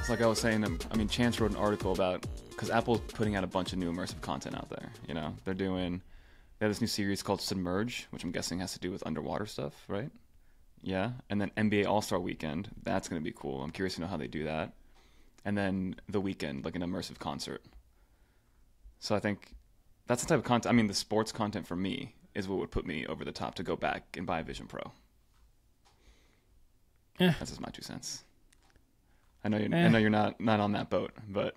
like I was saying, I mean, Chance wrote an article about, because Apple's putting out a bunch of new immersive content out there. You know, they have this new series called Submerge, which I'm guessing has to do with underwater stuff, right? Yeah. And then NBA All-Star Weekend, that's going to be cool. I'm curious to know how they do that. And then The Weekend, like an immersive concert. So I think that's the type of content. I mean, the sports content for me is what would put me over the top to go back and buy a Vision Pro. Yeah. That's just my 2 cents. I know you're not on that boat, but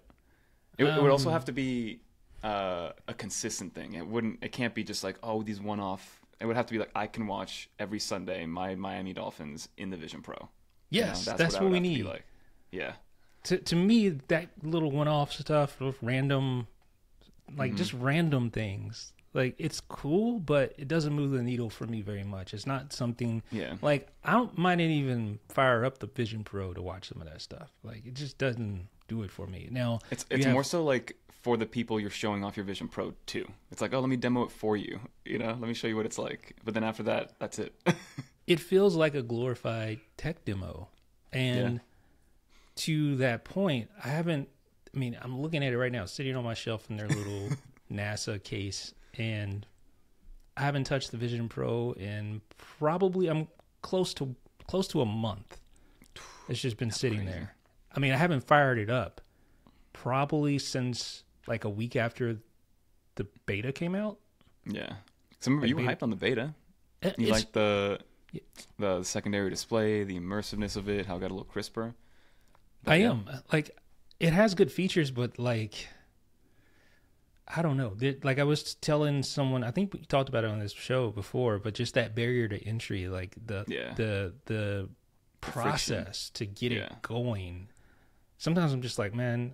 it would also have to be a consistent thing. It can't be just like, oh, these one-off. It would have to be like, I can watch every Sunday my Miami Dolphins in the Vision Pro. Yes, you know, that's what we need. Like. Yeah. To me, that little one-off stuff, random, like just random things, like it's cool, but it doesn't move the needle for me very much. It's not something. Yeah. Like I don't mind it even fire up the Vision Pro to watch some of that stuff. Like it just doesn't do it for me. Now it's more so like for the people you're showing off your Vision Pro to. It's like, oh, let me demo it for you. You know, let me show you what it's like. But then after that, that's it. It feels like a glorified tech demo, and to that point, I'm looking at it right now, sitting on my shelf in their little NASA case, and I haven't touched the Vision Pro in probably I'm close to a month. It's just been sitting there. I mean, I haven't fired it up probably since like a week after the beta came out. Yeah. So remember, you were hyped on the beta. You like the secondary display, the immersiveness of it, how it got a little crisper. But I am. Like, it has good features, but like, I don't know. Like I was telling someone, I think we talked about it on this show before, but just that barrier to entry, like the process to get it going. Sometimes I'm just like, man,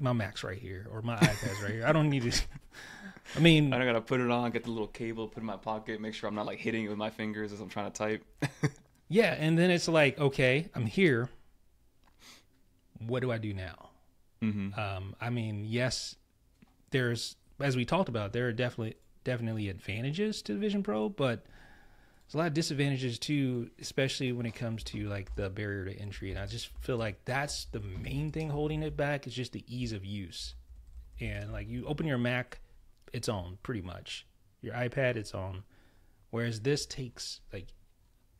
my Mac's right here or my iPad's right here. I don't need to. I mean, I gotta put it on, get the little cable, put it in my pocket, make sure I'm not like hitting it with my fingers as I'm trying to type. Yeah, and then it's like, okay, I'm here. What do I do now? Mm-hmm. I mean, yes, there's, as we talked about, there are definitely advantages to the Vision Pro, but there's a lot of disadvantages too, especially when it comes to like the barrier to entry. And I just feel like that's the main thing holding it back is just the ease of use. And like you open your Mac, it's on pretty much. Your iPad, it's on. Whereas this takes like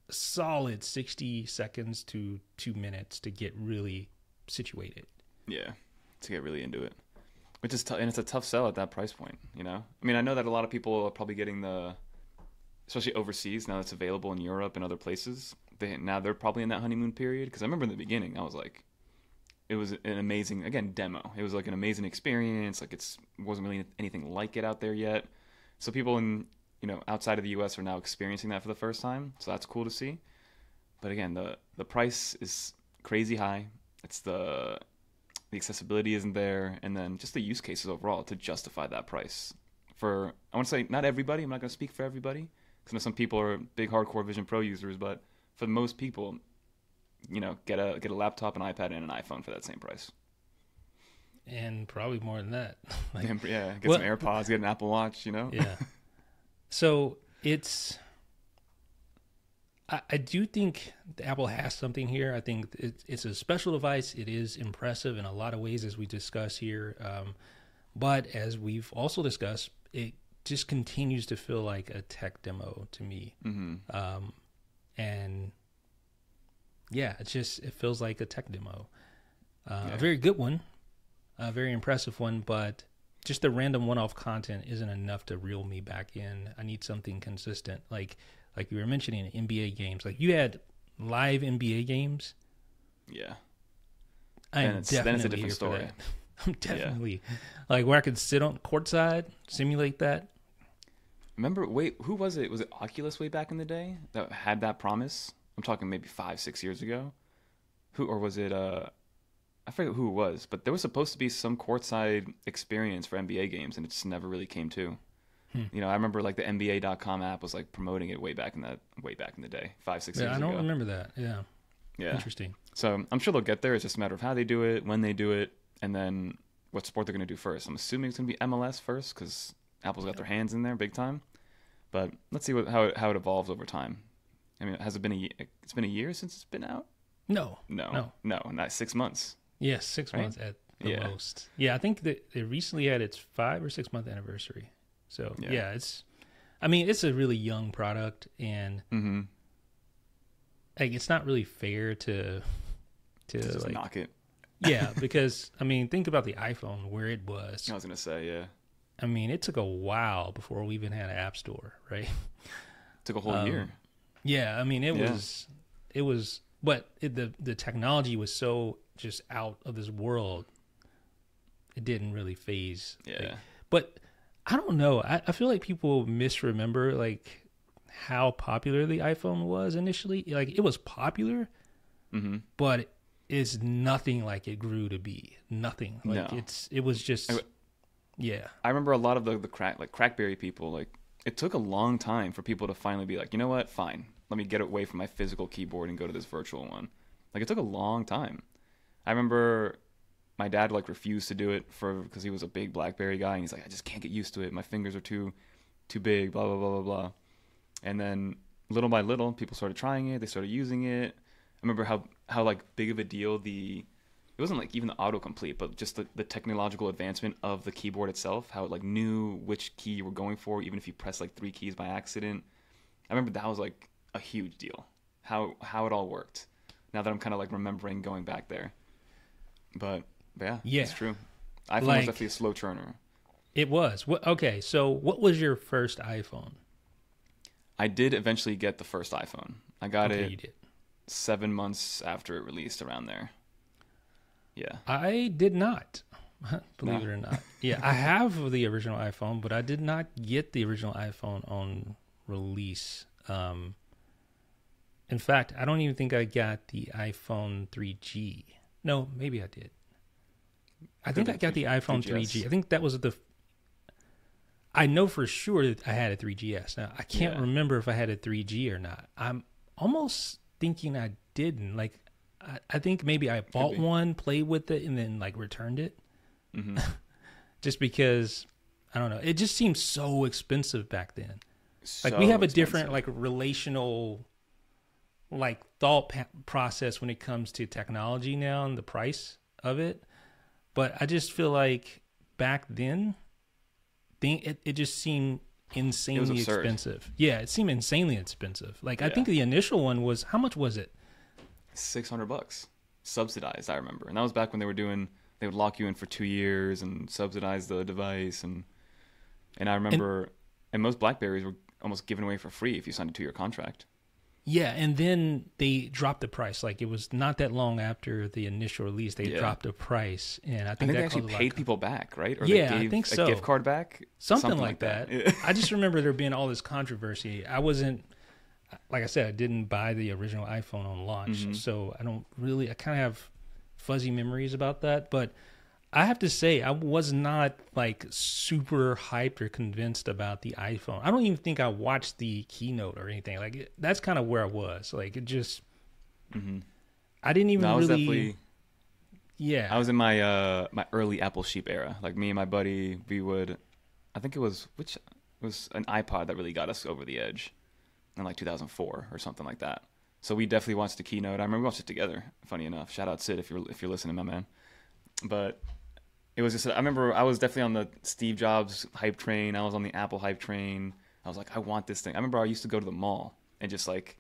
a solid 60 seconds to 2 minutes to get really situated. Yeah, to get really into it. Which is and it's a tough sell at that price point, you know? I mean, I know that a lot of people are probably getting especially overseas, now it's available in Europe and other places. They're probably in that honeymoon period. Because I remember in the beginning, I was like, it was an amazing, again, demo. It was like an amazing experience. Like wasn't really anything like it out there yet. So people outside of the US are now experiencing that for the first time. So that's cool to see. But again, the price is crazy high. It's the accessibility isn't there, and then just the use cases overall to justify that price. I want to say not everybody. I'm not going to speak for everybody because I know some people are big hardcore Vision Pro users, but for most people, get a laptop, an iPad, and an iPhone for that same price. And probably more than that. Get some AirPods, get an Apple Watch. Yeah. So it's. I do think Apple has something here. I think it's a special device. It is impressive in a lot of ways, as we discuss here. But as we've also discussed, it just continues to feel like a tech demo to me. Mm-hmm. And yeah, it feels like a tech demo. A very good one, a very impressive one, but just the random one-off content isn't enough to reel me back in. I need something consistent. Like you were mentioning NBA games. Like you had live NBA games. Yeah. Then it's a different story. I'm definitely like where I could sit on courtside, simulate that. Remember, who was it? Was it Oculus way back in the day that had that promise? I'm talking maybe 5-6 years ago. Or was it I forget who it was, but there was supposed to be some courtside experience for NBA games, and it just never really came to. I remember like the NBA.com app was like promoting it way back in the day, 5-6 years ago. Yeah, I don't remember that. Yeah. Interesting. So I'm sure they'll get there. It's just a matter of how they do it, when they do it, and then what sport they're going to do first. I'm assuming it's going to be MLS first because Apple's got their hands in there big time. But let's see how it evolves over time. I mean, it's been a year since it's been out? No, not 6 months. Yeah, 6 months right? at the Yeah. most. Yeah, I think that it recently had its 5 or 6 month anniversary. So Yeah. yeah, I mean, it's a really young product, and Mm-hmm. like it's not really fair to Just like, knock it. yeah, because I mean, think about the iPhone where it was. I was gonna say, yeah. I mean, it took a while before we even had an app store, right? Took a whole year. Yeah, I mean, Yeah. but the technology was so just out of this world. It didn't really phase. Yeah. Like, but I don't know. I feel like people misremember like how popular the iPhone was initially. Like it was popular, Mm-hmm. but it's nothing like it grew to be. Nothing. Like No. it was just I, yeah. I remember a lot of the crackberry people, like it took a long time for people to finally be like, you know what, fine, let me get away from my physical keyboard and go to this virtual one. Like it took a long time. I remember my dad like refused to do it because he was a big BlackBerry guy, and he's like, I just can't get used to it. My fingers are too big. Blah blah blah blah blah. And then little by little, people started trying it. They started using it. I remember how like big of a deal it wasn't like even the autocomplete, but just the technological advancement of the keyboard itself, how it like knew which key you were going for, even if you pressed like three keys by accident. I remember that was like a huge deal. How it all worked. Now that I'm kind of like remembering going back there, but yeah, Yeah. it's true. iPhone was Like definitely a slow churner. it was. Okay, so what was your first iPhone? I did eventually get the first iPhone. I got Okay, it you did. 7 months after it released, around there. Yeah. I did not. Believe No. it or not. Yeah, I have the original iPhone, but I did not get the original iPhone on release. In fact, I don't even think I got the iPhone 3G. No, maybe I did. I think I got the iPhone 3G. I think that was I know for sure that I had a 3GS. Now, I can't Yeah. remember if I had a 3G or not. I'm almost thinking I didn't. Like, I think maybe I bought be. one, played with it, and then like returned it. Mm-hmm. Just because I don't know. It just seemed so expensive back then. Like So we have a expensive. different like relational like thought process when it comes to technology now and the price of it. But I just feel like back then, it just seemed insanely absurd. expensive. Yeah, it seemed insanely expensive. Like I Yeah. think the initial one was, how much was it? $600 subsidized, I remember. And that was back when they would lock you in for 2 years and subsidize the device. And I remember, and most Blackberries were almost given away for free if you signed a 2-year contract. Yeah, and then they dropped the price. Like it was not that long after the initial release, they Yeah. dropped the price, and I I think think that they actually caused a lot paid of people back, right? Or Yeah, they I gave think so. a gift card back? something like that. Yeah. I just remember there being all this controversy. I wasn't, like I said, I didn't buy the original iPhone on launch, Mhm. so I kind of have fuzzy memories about that. But I have to say, I was not like super hyped or convinced about the iPhone. I don't even think I watched the keynote or anything. Like that's kind of where I was. Like it just, Mhm. I didn't even No, I was really. definitely... Yeah, I was in my my early Apple sheep era. Like me and my buddy, we would... I think it was an iPod that really got us over the edge in like 2004 or something like that. So we definitely watched the keynote. I remember we watched it together. Funny enough, shout out Sid if you're listening, my man. But it was just, I remember I was definitely on the Steve Jobs hype train. I was on the Apple hype train. I was like, I want this thing. I remember I used to go to the mall and just like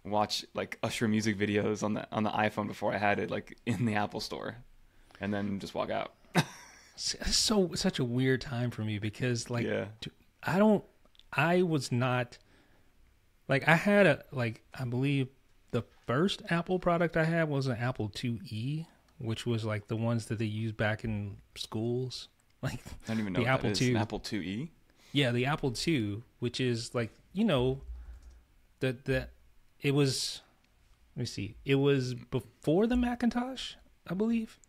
watch like Usher music videos on the iPhone before I had it like in the Apple store, and then just walk out. it's such a weird time for me because like Yeah. I was not like I had I believe the first Apple product I had was an Apple IIe, which was like the ones that they used back in schools. Like I don't even know the what Apple that is. II. An Apple IIe. Yeah, the Apple II, which is like, you know, that it was, let me see, it was before the Macintosh, I believe.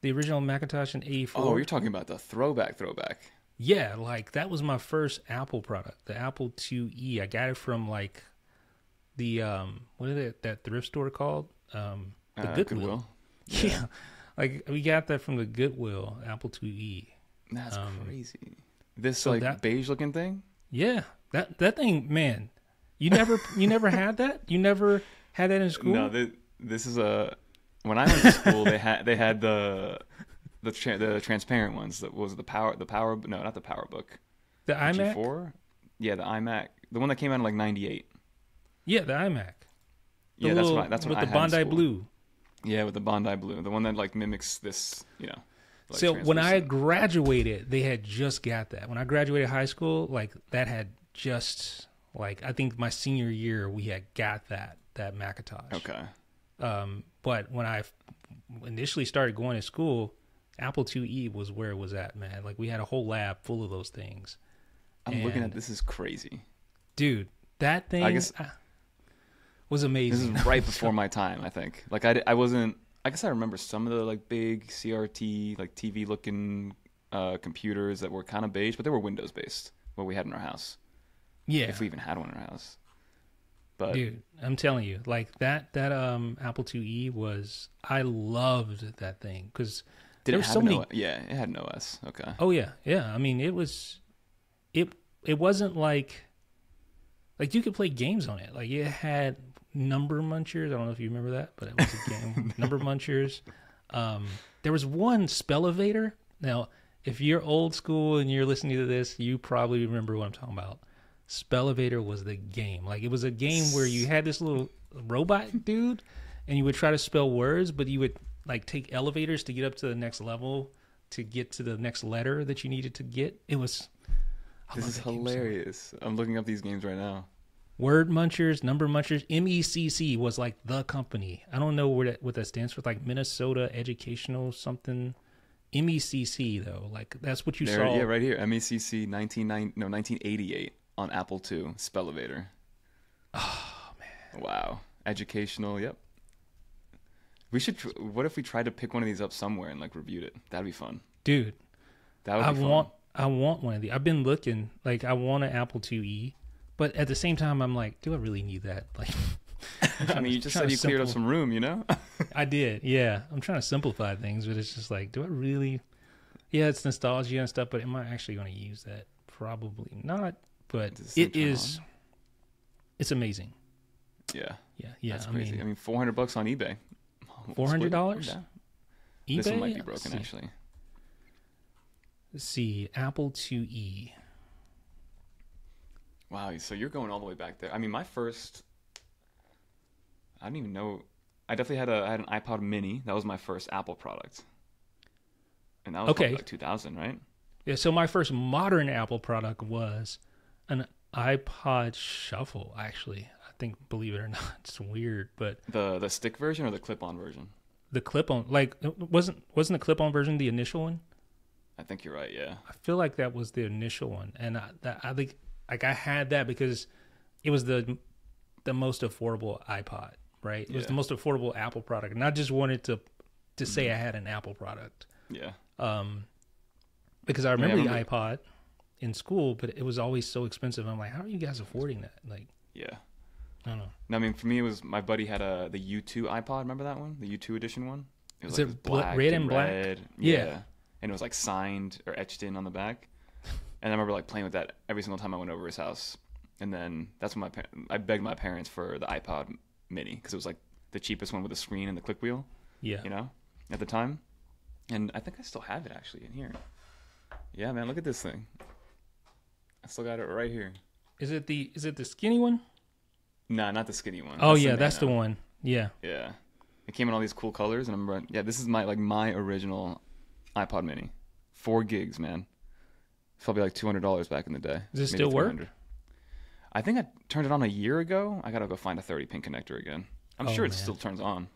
The original Macintosh in A4. Oh, you're talking about the throwback. Yeah, like that was my first Apple product, the Apple IIe. I got it from like the what is it, that thrift store called? The Goodwill. Yeah. Like we got that from the Goodwill, Apple IIe. That's crazy. This so like that- beige looking thing? Yeah. That thing, man. You never had that? You never had that in school? No, this is when I went to school, they had the transparent ones. That was the power. No, not the power book. The The iMac. G4. Yeah, the iMac, the one that came out in like '98. Yeah, the iMac. The Yeah, little, that's what with I the had in Bondi school. Blue. Yeah, with the Bondi Blue, the one that like mimics this, like So when I translucent. graduated, they had just got that. When I graduated high school, like that had just like I think my senior year we had got that Macintosh. Okay. But when I initially started going to school, Apple IIe was where it was at, man. Like we had a whole lab full of those things. I'm looking at And, this is crazy. dude, that thing I guess was this amazing. is right before my time. I think. Like I wasn't. I guess I remember some of the like big CRT like TV looking computers that were kind of beige, but they were Windows based. What we had in our house, Yeah, if we even had one in our house. But dude, I'm telling you, like that Apple IIe was. I loved that thing because did there it were have so an many. OS? Yeah, it had an OS. Okay. Oh yeah, yeah. I mean, it was. It wasn't like you could play games on it. Like it had Number Munchers. I don't know if you remember that, but it was a game. Number Munchers. There was one Spellevator. Now, if you're old school and you're listening to this, you probably remember what I'm talking about. Spellevator was the game. Like it was a game where you had this little robot dude, and you would try to spell words, but you would like take elevators to get up to the next level to get to the next letter that you needed to get. It was. I This love is that game so much. hilarious. I'm looking up these games right now. Word Munchers, Number Munchers, MECC was like the company. I don't know what that stands for, like Minnesota Educational something. MECC though, like that's what you There, saw. yeah, right here. MECC 1988 on Apple II, Spellevator. Oh man, Wow. Educational, yep. We should. What if we tried to pick one of these up somewhere and like reviewed it? That'd be fun. dude, That would be fun. I want one of these. I've been looking, like I want an Apple IIe, but at the same time, I'm like, do I really need that? Like, I mean, you just trying said to you cleared up simple- some room, you know? I did, yeah. I'm trying to simplify things, but it's just like, do I really? Yeah, it's nostalgia and stuff, but am I actually going to use that? Probably not. But Does this it thing turn is. It's amazing. Yeah, Yeah. that's I crazy. mean, I mean, $400 on eBay. $400? Yeah. This one might be Let's broken see. actually. Let's see, Apple IIe. Wow, so you're going all the way back there. I mean, my first, I don't even know. I definitely I had an iPod Mini. That was my first Apple product, and that was Okay. probably like 2000, right? Yeah, so my first modern Apple product was an iPod Shuffle, actually. I think, believe it or not, it's weird, but The stick version or the clip-on version? the clip-on, like, wasn't the clip-on version the initial one? I think you're right. Yeah. I feel like that was the initial one, and I think like I had that because it was the most affordable iPod, right? It was the Yeah. most affordable Apple product, and I just wanted to say I had an Apple product. Yeah. Because I remember, remember- the iPod in school, but it was always so expensive. I'm like, how are you guys affording that? Like, Yeah. I don't know. No, I mean, for me, it was my buddy had the U2 iPod. Remember that one? The U2 edition one? It was Is like it this black red and black? red. Yeah. And it was like signed or etched in on the back. And I remember like playing with that every single time I went over his house. And then that's when I begged my parents for the iPod Mini because it was like the cheapest one with a screen and the click wheel, Yeah. you know, at the time. And I think I still have it actually in here. Yeah, man, look at this thing. I still got it right here. Is it the skinny one? Nah, not the skinny one. Oh That's yeah, that's the Nano. one. Yeah. Yeah. It came in all these cool colors, and I remember, yeah, this is my original iPod Mini. 4 gigs, man. It's probably like $200 back in the day. Does it Maybe still work? $300. I think I turned it on a year ago. I gotta go find a 30-pin connector again. I'm Oh, sure it man. still turns on,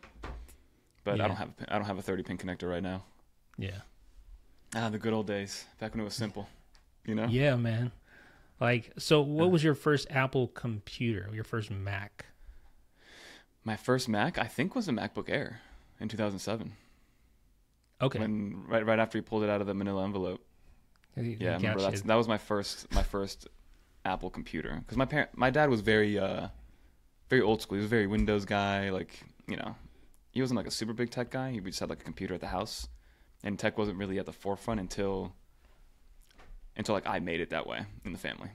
but Yeah. I don't have a 30-pin connector right now. Yeah. Ah, the good old days, back when it was simple, you know? Yeah, man. Like, so what was your first Apple computer? Your first Mac? My first Mac, I think, was a MacBook Air in 2007. Okay. When right after he pulled it out of the manila envelope. Yeah, I remember Gotcha. that was my first Apple computer because my dad was very old school. He was a very Windows guy. Like, you know, he wasn't like a super big tech guy. He just had like a computer at the house, and tech wasn't really at the forefront until like I made it that way in the family.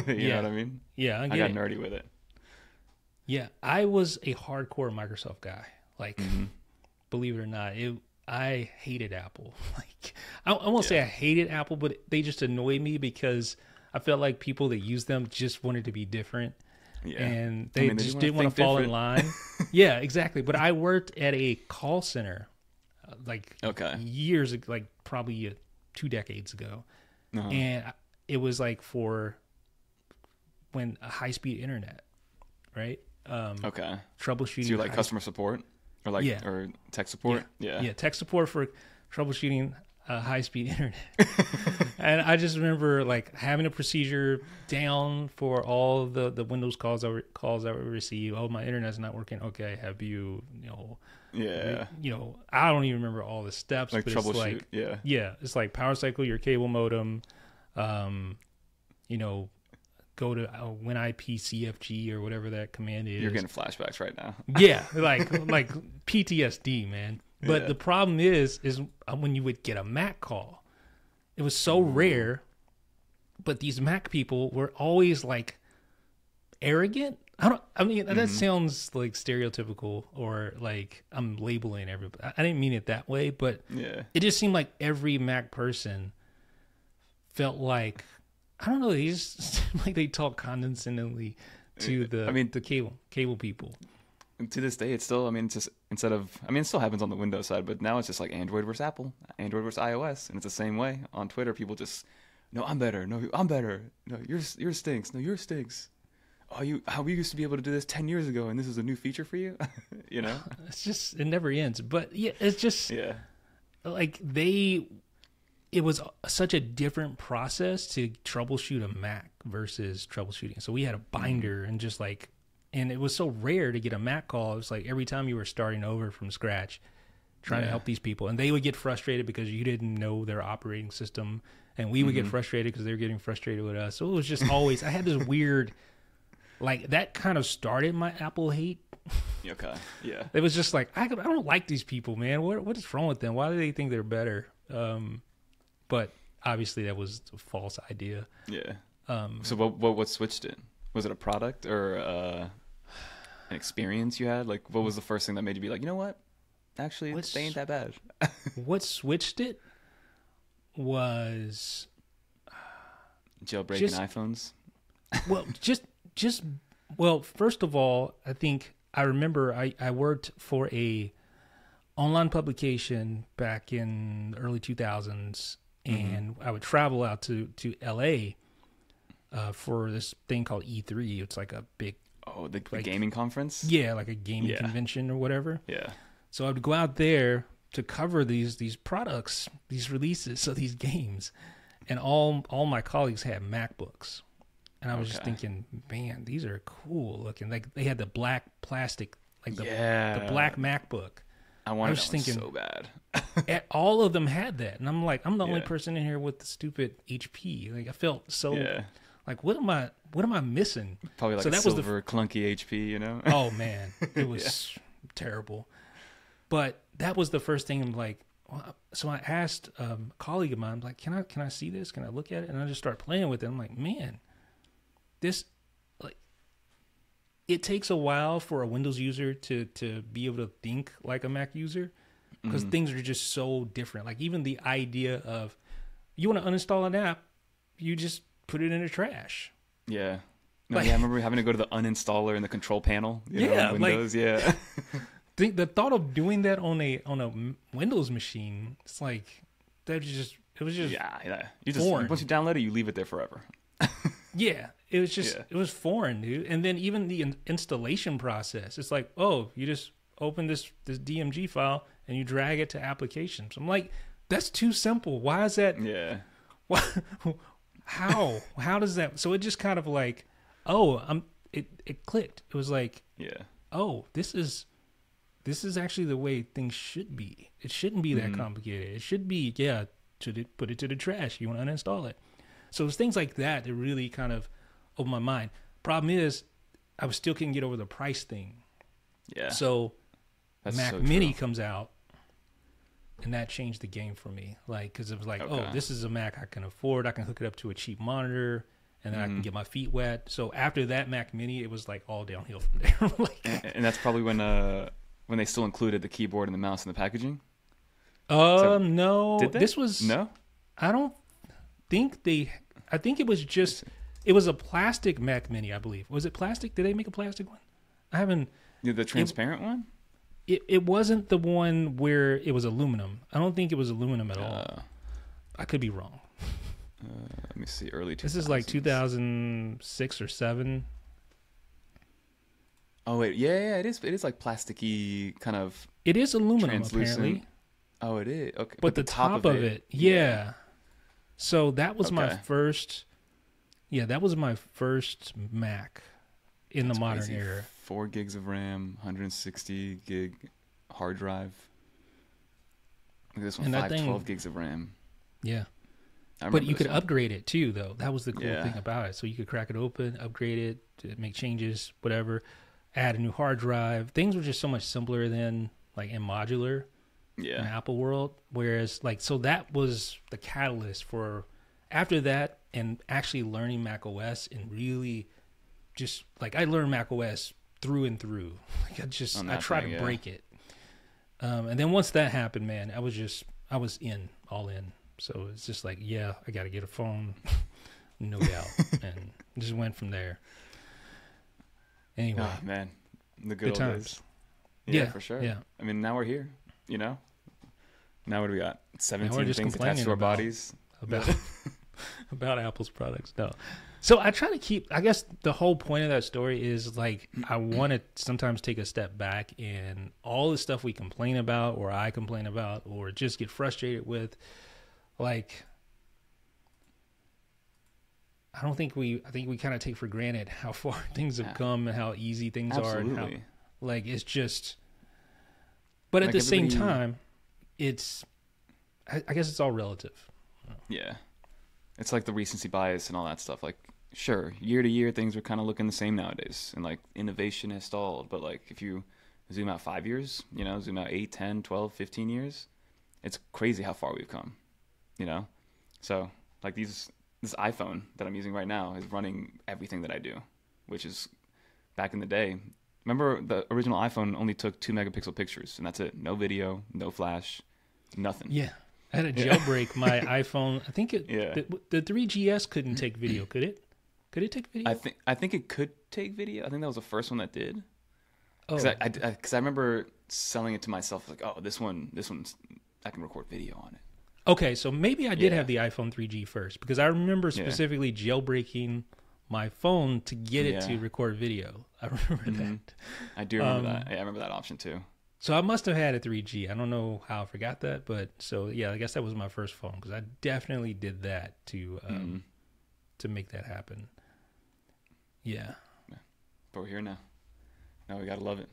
You know what I mean? Yeah, I I get got it. nerdy with it. Yeah, I was a hardcore Microsoft guy. Like, believe it or not, I hated Apple. Like, I won't say I hated Apple, but they just annoyed me because I felt like people that use them just wanted to be different. Yeah. And they They just wanna didn't want to think fall in different. line. Yeah, exactly. But I worked at a call center like Okay. years ago, like probably 2 decades ago. Uh-huh. And it was like for when a high-speed internet, right? Okay. Troubleshooting. So you're like customer support or like Yeah. or tech support? Yeah, tech support for troubleshooting high-speed internet. And I just remember like having a procedure down for all the Windows calls I would receive. Oh, my internet's not working. Okay, have you Yeah. I don't even remember all the steps, Like but troubleshoot. it's like Yeah. it's like power cycle your cable modem, go to WinIP or whatever that command is. You're getting flashbacks right now. Yeah, like PTSD, man. But Yeah. the problem is when you would get a Mac call, it was so rare. But these Mac people were always like arrogant. That sounds like stereotypical or like I'm labeling everybody. I didn't mean it that way, but Yeah. it just seemed like every Mac person felt like, I don't know, they just seemed like they talk condescendingly to the cable people. And to this day, it's still, it's just, it still happens on the Windows side, but now it's just like Android versus Apple, Android versus iOS. And it's the same way on Twitter. People just, no, I'm better. No, I'm better. No, yours stinks. No, yours stinks. Oh, we used to be able to do this 10 years ago, and this is a new feature for you? It's just, it never ends. But yeah, it's just like it was such a different process to troubleshoot a Mac versus troubleshooting. So we had a binder and just like, and it was so rare to get a Mac call. It was like every time you were starting over from scratch, trying to help these people, and they would get frustrated because you didn't know their operating system, and we would get frustrated because they were getting frustrated with us. So it was just always, I had this weird, like that kind of started my Apple hate. Okay. Yeah. It was just like, I don't like these people, man. What is wrong with them? Why do they think they're better? But obviously that was a false idea. Yeah. So what switched it? Was it a product or an experience you had? Like, what was the first thing that made you be like, you know what? Actually, they ain't that bad. What switched it was Jailbreaking iPhones. Well, first of all, I think I remember I worked for a online publication back in the early 2000s, and I would travel out to LA for this thing called E3. It's like a big the gaming conference. Yeah, like a gaming convention or whatever. Yeah. So I would go out there to cover these products, these releases of these games, and all my colleagues had MacBooks, and I was just thinking, man, these are cool looking. Like they had the black plastic, like the black MacBook. I was thinking so bad. All of them had that, and I'm like, I'm the only person in here with the stupid HP. Like I felt so like, what am I missing? Probably like that silver was clunky HP, Oh man, it was terrible. But that was the first thing. I'm like, so I asked a colleague of mine, I'm like, can I see this? Can I look at it? And I just start playing with it. I'm like, man, this, like, it takes a while for a Windows user to be able to think like a Mac user, because things are just so different. Like even the idea of, you want to uninstall an app, you just put it in the trash. Yeah. No, I remember having to go to the uninstaller in the control panel. On Windows. The thought of doing that on a Windows machine, it's like it was just You just foreign. Once you download it, you leave it there forever. Yeah, it was just it was foreign, dude. And then even the installation process, it's like, oh, you just open this DMG file and you drag it to applications. I'm like, that's too simple. Why is that? Yeah. Why, how does that? So it just kind of like, it clicked. It was like, oh, this is actually the way things should be. It shouldn't be that complicated. It should be, put it to the trash. You want to uninstall it. So it was things like that that really kind of opened my mind. Problem is, I still couldn't get over the price thing. Yeah. So That's Mac so Mini true. comes out, and that changed the game for me. Like, because it was like, oh, this is a Mac I can afford. I can hook it up to a cheap monitor, and then I can get my feet wet. So after that Mac Mini, it was like all downhill from there. And that's probably when when they still included the keyboard and the mouse in the packaging. No. Did they? This was No. I don't think they. I think it was just. It was a plastic Mac Mini, I believe. Was it plastic? Did they make a plastic one? I haven't. The transparent one. It wasn't the one where it was aluminum. I don't think it was aluminum at all. I could be wrong. Let me see. Early 2000s. This is like 2006 or 7. Oh wait, yeah, it is. It is like plasticky kind of. It is aluminum translucent. apparently. Oh, it is. Okay, But the top of it, yeah. So that was my first. Yeah, that was my first Mac in the modern crazy. era. 4 gigs of RAM, 160 gig hard drive. Look at this one, 512 gigs of RAM. Yeah. But you could upgrade it too, though. That was the cool Yeah. thing about it. So you could crack it open, upgrade it, to make changes, whatever, add a new hard drive. Things were just so much simpler than like in modular in Apple world. Whereas like, so that was the catalyst for after that and actually learning Mac OS and really just like I learned Mac OS through and through. Like I tried to break it. And then once that happened, man, I was all in. So it's just like, yeah, I got to get a phone, no doubt, and just went from there. Anyway, oh, man, the good old times. days. Yeah, for sure. Yeah, I mean, now we're here. You know, now what do we got? 17 just things attached to our bodies about Apple's products. No, so I try to keep. I guess the whole point of that story is like I want to sometimes take a step back and all the stuff we complain about, or I complain about, or just get frustrated with. Like, I think we kind of take for granted how far things have come and how easy things are. And how, like, it's just, but at the same time, it's, I guess it's all relative. Yeah. It's like the recency bias and all that stuff. Like, sure, year to year, things are kind of looking the same nowadays. And like innovation has stalled. But like, if you zoom out 5 years, zoom out 8, 10, 12, 15 years, it's crazy how far we've come. So like this iPhone that I'm using right now is running everything that I do, which is back in the day. Remember the original iPhone only took 2 megapixel pictures and that's it. No video, no flash, nothing. Yeah. I had a jailbreak my iPhone. I think the 3GS couldn't take video. Could it? Could it take video? I think it could take video. I think that was the first one that did. Oh. Because I remember selling it to myself like, oh, this one's I can record video on it. Okay, so maybe I did have the iPhone 3G first because I remember specifically jailbreaking my phone to get it to record video. I remember that. I do remember that. Yeah, I remember that option too. So I must have had a 3G. I don't know how I forgot that, but so yeah, I guess that was my first phone because I definitely did that to make that happen. Yeah. But we're here now. Now we gotta love it.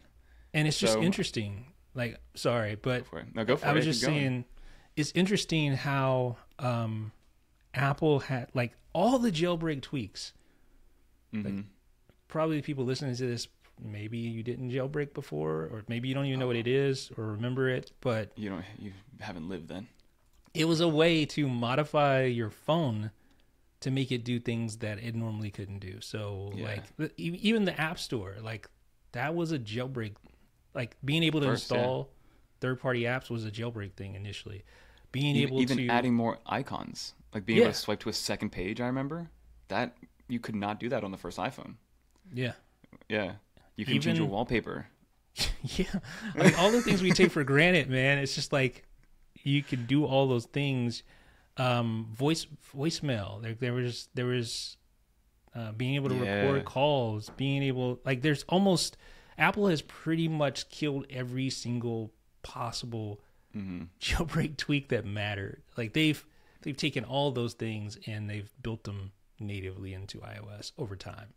And it's just interesting. Like, sorry, but go for it. No, go for it. I was just saying. It's interesting how Apple had like all the jailbreak tweaks. Like, probably people listening to this, maybe you didn't jailbreak before, or maybe you don't even know what it is or remember it. But you haven't lived then. It was a way to modify your phone to make it do things that it normally couldn't do. So like even the App Store, like that was a jailbreak. Like being able to install third-party apps was a jailbreak thing initially. Being able even adding more icons, like being able to swipe to a second page. I remember that you could not do that on the first iPhone. Yeah, you can change your wallpaper. Yeah, like all the things we take for granted, man. It's just like you can do all those things. Voicemail. There was being able to record calls. Being able there's almost Apple has pretty much killed every single possible jailbreak tweak that mattered. Like they've taken all those things and they've built them natively into iOS over time.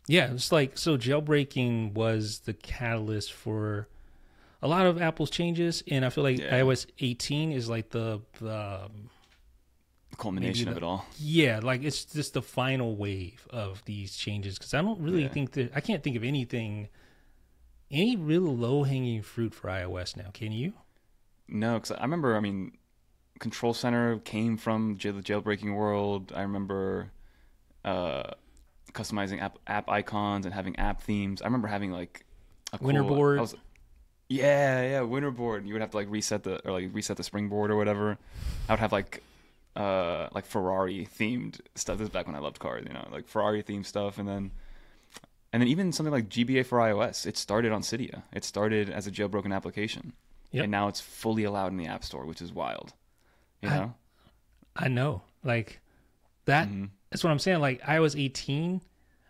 Yeah, it's like so jailbreaking was the catalyst for a lot of Apple's changes, and I feel like iOS 18 is like the culmination of it all. Yeah, like it's just the final wave of these changes because I don't really think that I can't think of any real low-hanging fruit for iOS now. Can you? No, because I remember, Control Center came from the jailbreaking world. I remember customizing app icons and having app themes. I remember having like a Winter board. Yeah, winterboard. You would have to like reset the springboard or whatever. I would have like Ferrari themed stuff. This is back when I loved cars, you know, like Ferrari themed stuff, and then even something like GBA for iOS. It started on Cydia. It started as a jailbroken application, Yep. and now it's fully allowed in the App Store, which is wild. You know? I know, like that. That's what I'm saying. Like iOS 18.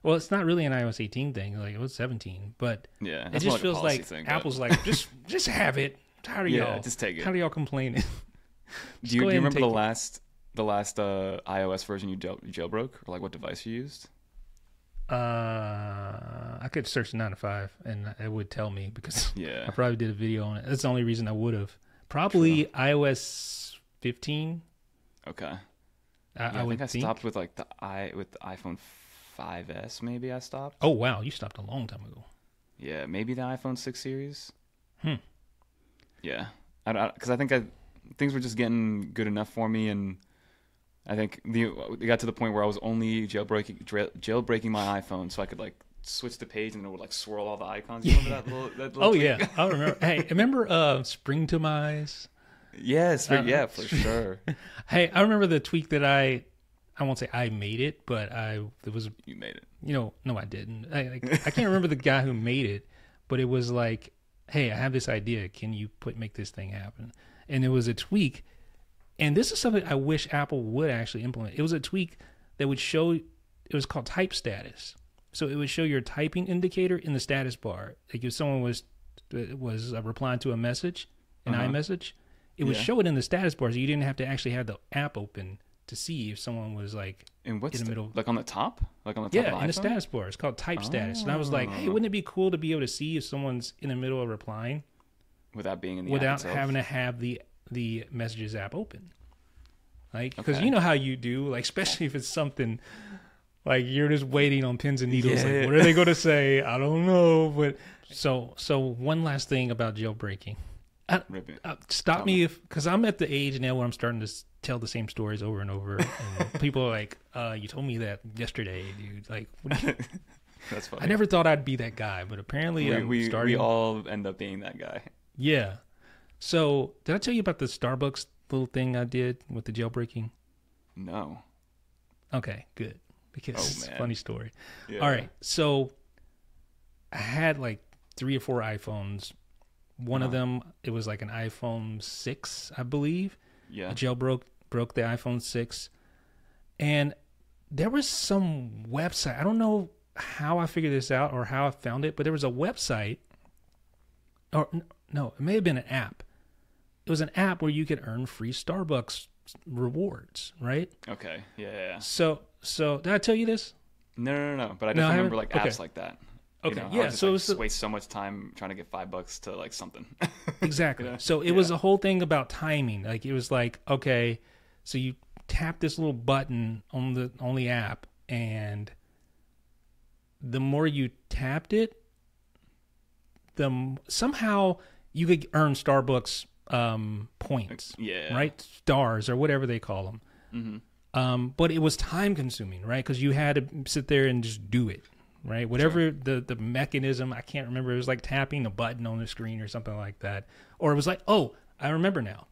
Well, it's not really an iOS 18 thing. Like it was 17, but Yeah, it that's just more feels a policy like thing, Apple's like just have it. How do yeah, y'all? just take it. How do y'all complaining? Do you remember the last iOS version you jailbroke, or like what device you used? I could search 9 to 5 and it would tell me because Yeah. I probably did a video on it. That's the only reason I would have. Probably iOS 15. Okay. I would think I stopped with like the iPhone 5S. Maybe I stopped. Oh wow, you stopped a long time ago. Yeah, maybe the iPhone 6 series. Hmm. Yeah, because I think things were just getting good enough for me, and I think it got to the point where I was only jailbreaking my iPhone, so I could like switch the page and it would like swirl all the icons. You remember that little Oh tweak? yeah, I remember. Hey, remember Spring to my eyes? Yes, yeah, for sure. Hey, I remember the tweak that I won't say I made it, but it was, You made it. you know, no, I didn't. I can't remember the guy who made it, but it was like, hey, I have this idea. Can you make this thing happen? And it was a tweak. And this is something I wish Apple would actually implement. It was a tweak that would show, it was called type status. So it would show your typing indicator in the status bar. Like if someone was replying to a message, an iMessage, it would show it in the status bar, so you didn't have to actually have the app open to see if someone was like in the middle. Like on the top? Like on the top Yeah, of the in the iPhone? status bar. It's called type status. And I was like, hey, wouldn't it be cool to be able to see if someone's in the middle of replying Without being in the app without itself? having to have the messages app open? Like, because Okay. you know how you do, like, especially if it's something like you're just waiting on pins and needles. Yeah. Like, what are they going to say? I don't know. But so one last thing about jailbreaking. Rip it. Stop Tell me if, because I'm at the age now where I'm starting to tell the same stories over and over. And people are like, you told me that yesterday, dude. Like, what do you, That's funny. I never thought I'd be that guy, but apparently I'm starting. We all end up being that guy. Yeah. So did I tell you about the Starbucks little thing I did with the jailbreaking? No. Okay, good. Because it's a man. funny story. Yeah. All right. So I had like 3 or 4 iPhones. One of them, it was like an iPhone 6, I believe. Yeah. I broke the iPhone 6. And there was some website. I don't know how I figured this out or how I found it, but there was a website. Or no, it may have been an app. It was an app where you could earn free Starbucks rewards, right? Okay. Yeah. So did I tell you this? No. But I No, I definitely remember haven't- like okay. apps like that. Okay, You know, yeah, I would just, so like, it was- waste so much time trying to get $5 to like something. Exactly. You know? So it was a whole thing about timing. Like it was like, okay, so you tap this little button on the app, and the more you tapped it, somehow you could earn Starbucks points. Yeah. Right? Stars or whatever they call them. Mm-hmm. But it was time consuming, right? Because you had to sit there and just do it, right? Whatever the mechanism, I can't remember. It was like tapping a button on the screen or something like that. Or it was like, oh, I remember now.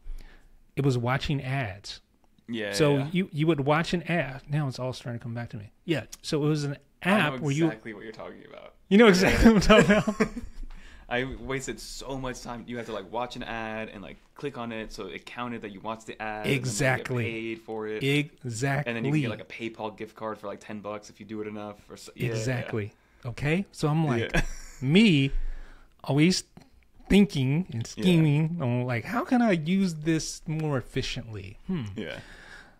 It was watching ads. Yeah. So yeah. you would watch an ad. Now it's all starting to come back to me. Yeah. So it was an I app know where you exactly what you're talking about. know exactly what I'm talking about. I wasted so much time. You had to like watch an ad and like click on it, so it counted that you watched the ad. Exactly. And then you get paid for it. Exactly. And then you can get like a PayPal gift card for like $10 if you do it enough. Or so, yeah, Exactly. Okay. So I'm like, Yeah. me always thinking and scheming on like, how can I use this more efficiently? Yeah.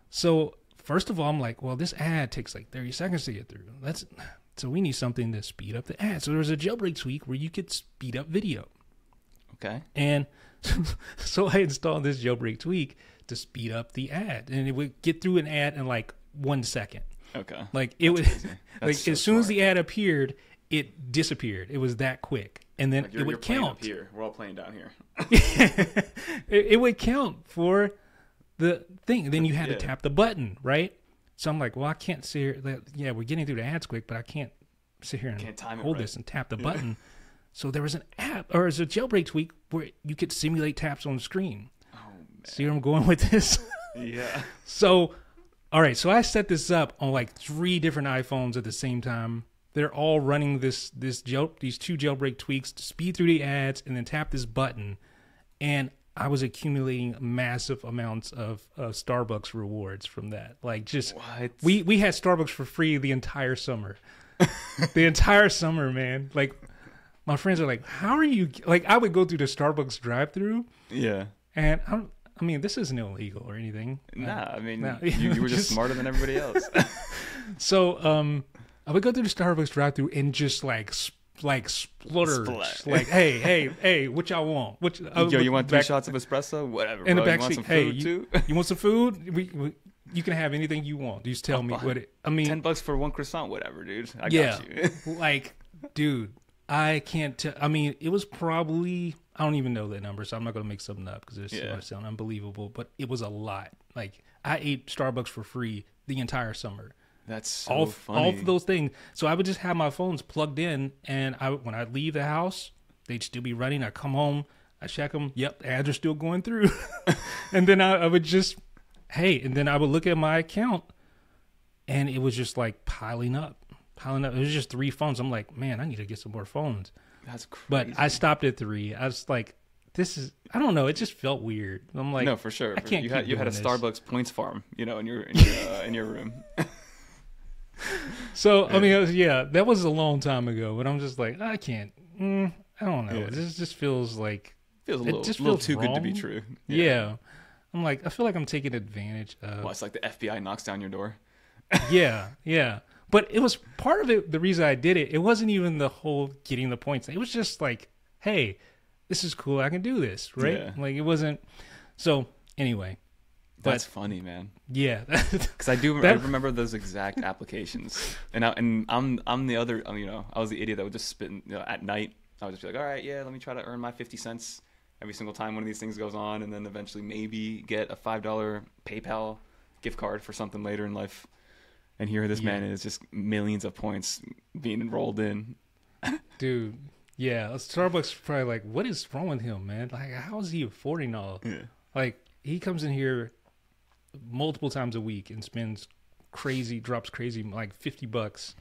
So first of all, I'm like, well, this ad takes like 30 seconds to get through. So we need something to speed up the ad. So there was a jailbreak tweak where you could speed up video. Okay. And so I installed this jailbreak tweak to speed up the ad, and it would get through an ad in like 1 second. Okay. Like it would, crazy. like That's so as soon as smart. the ad appeared, it disappeared. It was that quick, and then Like it would you're playing count. up here. We're all playing down here. it would count for the thing. Then you had to Yeah. tap the button, right? So I'm like, well, I can't sit here. Yeah, we're getting through the ads quick, but I can't sit here and Can't time it hold right. this and tap the button. So there was an app, or it was a jailbreak tweak where you could simulate taps on the screen. Oh man. See where I'm going with this? Yeah. So, all right. So I set this up on like 3 different iPhones at the same time. They're all running these 2 jailbreak tweaks to speed through the ads and then tap this button. And I was accumulating massive amounts of Starbucks rewards from that. Like just What? we had Starbucks for free the entire summer. The entire summer, man. Like my friends are like, "How are you?" Like I would go through the Starbucks drive-through, Yeah. and I mean, this isn't illegal or anything. Nah, I mean, nah. you were just smarter than everybody else. So, I would go through the Starbucks drive-through and just like splurge. Splat. Like, hey, what y'all want? Yo, you want 3 shots of espresso? Whatever. In the bro. back You want seat, some hey, food too? you want some food? You can have anything you want. You just tell me what it. I mean, $10 for 1 croissant, whatever, dude. I yeah, got you. like, dude, I can't tell. I mean, it was probably, I don't even know that number, so I'm not gonna make something up because it's gonna sound unbelievable. But it was a lot. Like, I ate Starbucks for free the entire summer. That's so funny. All of those things. So I would just have my phones plugged in, and when I leave the house, they'd still be running. I come home, I check them. Yep, the ads are still going through. And then I would just, and then I would look at my account, and it was just like piling up. It was just 3 phones. I'm like, man, I need to get some more phones. That's crazy. But I stopped at 3. I was like, I don't know. It just felt weird. I'm like, no, for sure. I can't. You had a this. Starbucks points farm, in your room. So I mean, that was a long time ago. But I'm just like, I can't. I don't know. Yeah. This just feels like Feels a it little, just little feels too good to be wrong. true. Yeah. I'm like, I feel like I'm taking advantage of. Well, it's like the FBI knocks down your door. Yeah. But it was part of it. The reason I did it wasn't even the whole getting the points. It was just like, hey, this is cool. I can do this, right? Yeah. Like it wasn't. So anyway, That's funny, man. yeah. Because I remember those exact applications, and I'm the other. I was the idiot that would just spit at night. I would just be like, all right, yeah, let me try to earn my 50 cents every single time one of these things goes on, and then eventually maybe get a $5 PayPal gift card for something later in life. And here this man is just millions of points being enrolled in. Dude, yeah. Starbucks probably like, what is wrong with him, man? Like, how is he affording all? Yeah. Like, he comes in here multiple times a week and drops crazy, like $50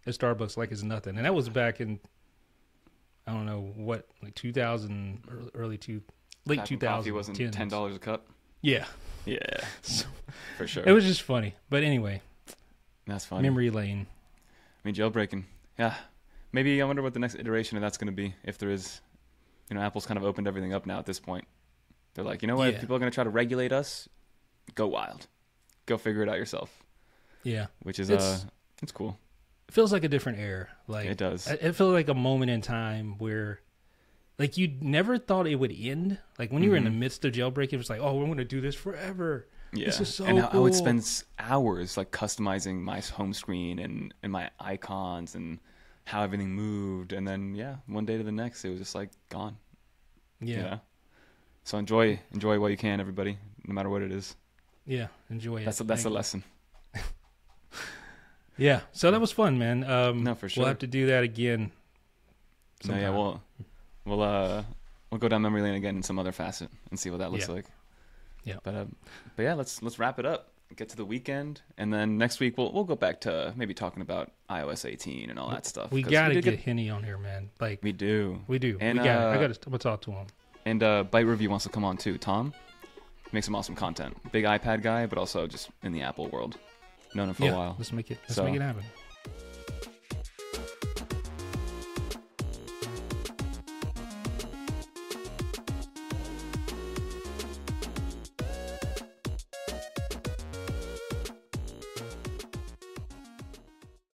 at Starbucks like it's nothing. And that was back in, I don't know what, like 2000, late 2000s. Coffee wasn't $10 a cup. Yeah. Yeah, for sure. It was just funny. But anyway, That's funny. memory lane. I mean, jailbreaking. Yeah. Maybe I wonder what the next iteration of that's going to be. If there is, Apple's kind of opened everything up now at this point. They're like, you know what? Yeah. People are going to try to regulate us. Go wild. Go figure it out yourself. Yeah. Which is, it's cool. It feels like a different era. Like It does. It feels like a moment in time where, like, you never thought it would end. Like when you were in the midst of jailbreak, it was like, oh, we're going to do this forever. Yeah. This is so and cool. I would spend hours like customizing my home screen and my icons and how everything moved. And then, one day to the next, it was just like gone. Yeah. So enjoy while you can, everybody, no matter what it is. Yeah. Enjoy it. That's a lesson. Yeah. So that was fun, man. No, for sure. We'll have to do that again. No, yeah, sometime. we'll go down memory lane again in some other facet and see what that looks like. Yeah. But yeah, let's wrap it up. Get to the weekend, and then next week we'll go back to maybe talking about iOS 18 and all that stuff. We gotta get Henny on here, man. Like we do. And I'm gonna talk to him. And Byte Review wants to come on too. Tom makes some awesome content. Big iPad guy, but also just in the Apple world. Known him for a while. Let's make it happen.